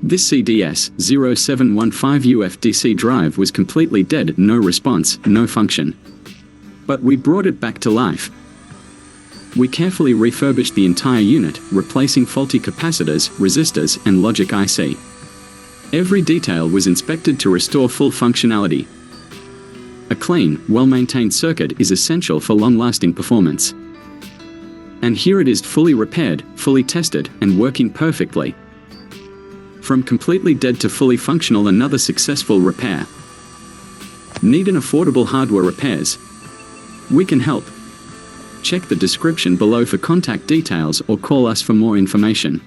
This CDS-0715UF DC drive was completely dead, no response, no function. But we brought it back to life. We carefully refurbished the entire unit, replacing faulty capacitors, resistors, and logic IC. Every detail was inspected to restore full functionality. A clean, well-maintained circuit is essential for long-lasting performance. And here it is, fully repaired, fully tested, and working perfectly. From completely dead to fully functional, another successful repair. Need an affordable hardware repairs? We can help. Check the description below for contact details or call us for more information.